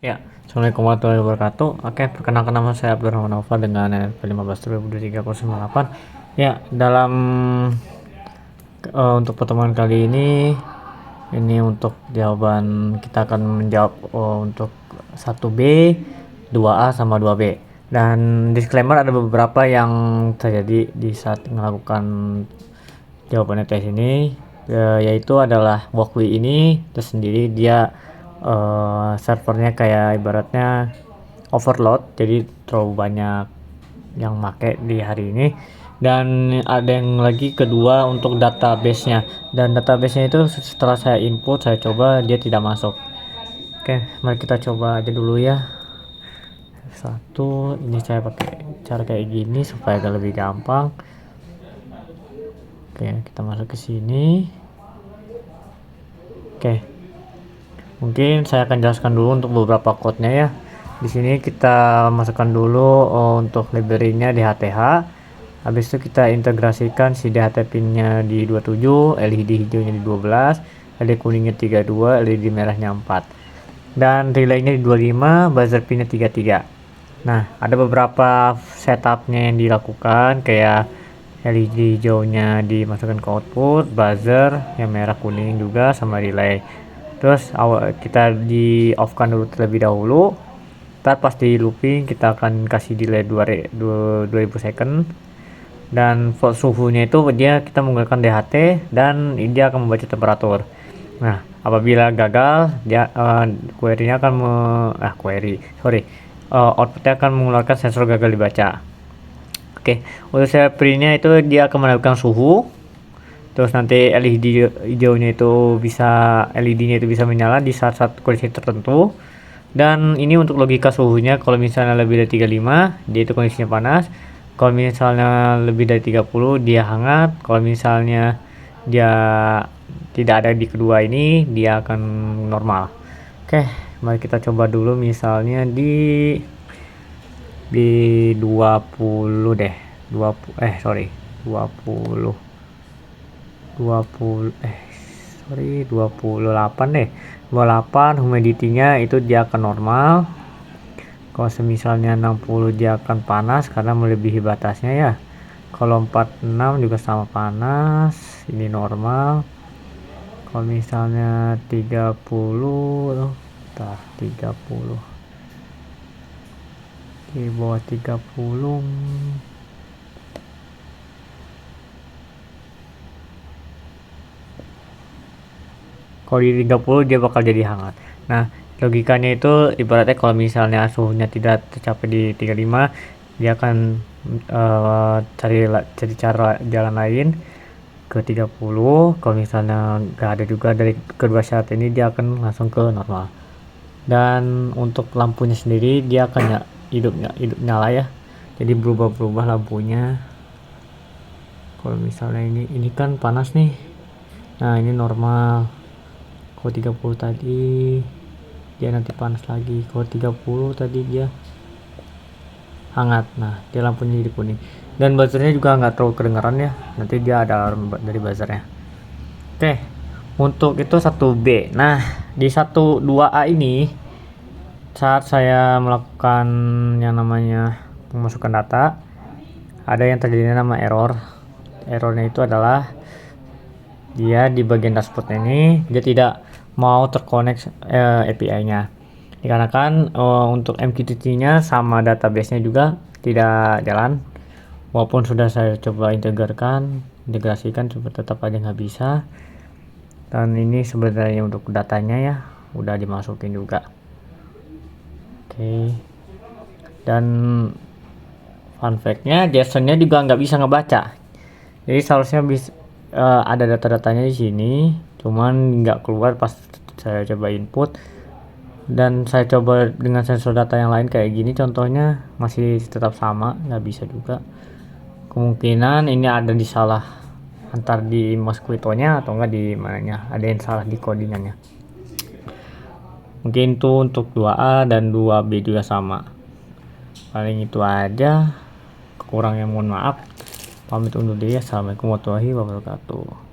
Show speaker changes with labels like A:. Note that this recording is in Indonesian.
A: Ya, Assalamualaikum warahmatullahi wabarakatuh. Oke, perkenalkan nama saya Abdurrahman Nova dengan NPM 15 2023 Ya, dalam untuk pertemuan kali ini untuk jawaban kita akan menjawab untuk 1B, 2A sama 2B. Dan disclaimer ada beberapa yang terjadi di saat melakukan jawaban tes ini, yaitu adalah Walkwi ini tersendiri dia servernya kayak ibaratnya overload, jadi terlalu banyak yang make di hari ini. Dan ada yang lagi kedua untuk database-nya, dan database-nya itu setelah saya input, saya coba, dia tidak masuk. Oke, mari kita coba aja dulu ya. Ini saya pakai cara kayak gini supaya agak lebih gampang. Oke, kita masuk ke sini. Oke, mungkin saya akan jelaskan dulu untuk beberapa code-nya ya. Di sini kita masukkan dulu untuk library-nya DHTH. Habis itu kita integrasikan si DHT pin-nya di 27, LED hijaunya di 12, LED kuningnya 32, LED merahnya 4. Dan relay-nya di 25, buzzer pin-nya 33. Nah, ada beberapa setup-nya yang dilakukan, kayak LED hijaunya dimasukkan ke output, buzzer yang merah kuning juga, sama relay. Terus kita di off kan dulu terlebih dahulu. Ntar pas di looping kita akan kasih delay 2000 second. Dan suhunya itu kita menggunakan DHT, dan dia akan membaca temperatur. Nah, apabila gagal, dia query-nya akan outputnya akan mengeluarkan sensor gagal dibaca. Oke, untuk saya print-nya itu dia akan menampilkan suhu. Terus nanti LED-nya itu LED-nya itu bisa menyala di saat-saat kondisi tertentu. Dan ini untuk logika suhunya, kalau misalnya lebih dari 35 dia itu kondisinya panas, kalau misalnya lebih dari 30 dia hangat, kalau misalnya dia tidak ada di kedua ini dia akan normal. Oke, mari kita coba dulu misalnya di 20 deh. 28 deh. 28 humidity-nya itu dia akan normal. Kalau semisalnya 60 dia akan panas karena melebihi batasnya ya. Kalau 46 juga sama panas, ini normal. Kalau misalnya 30 di bawah 30, kalau di 30 dia bakal jadi hangat. Nah, logikanya itu ibaratnya kalau misalnya suhunya tidak tercapai di 35, dia akan cari cara jalan lain ke 30. Kalau misalnya nggak ada juga dari kedua syarat ini, dia akan langsung ke normal. Dan untuk lampunya sendiri dia akan hidup nyala ya, jadi berubah lampunya. Kalau misalnya ini kan panas nih, nah ini normal. Kalau 30 tadi dia nanti panas lagi, kalau 30 tadi dia hangat. Nah, dia lampunya jadi kuning, dan buzzernya juga nggak terlalu kedengaran ya, nanti dia ada alarm dari buzzernya. Oke, untuk itu 1B. Nah, di 12A ini saat saya melakukan yang namanya pemasukan data, ada yang terjadi nama errornya itu adalah dia di bagian dashboard ini dia tidak mau terkonek API-nya, dikarenakan untuk MQTT-nya sama database-nya juga tidak jalan. Walaupun sudah saya coba integrasikan tetap aja nggak bisa. Dan ini sebenarnya untuk datanya ya udah dimasukin juga. Oke. Dan fun fact-nya, JSON-nya juga nggak bisa ngebaca. Jadi seharusnya ada data-datanya di sini, cuman nggak keluar pas saya coba input. Dan saya coba dengan sensor data yang lain kayak gini, contohnya masih tetap sama, nggak bisa juga. Kemungkinan ini ada di salah antar di Mosquito-nya atau enggak di mananya, ada yang salah di codingannya. Mungkin itu untuk 2A dan 2B juga sama. Paling itu aja, kekurangannya mohon maaf. Pamit undur diri. Assalamualaikum warahmatullahi wabarakatuh.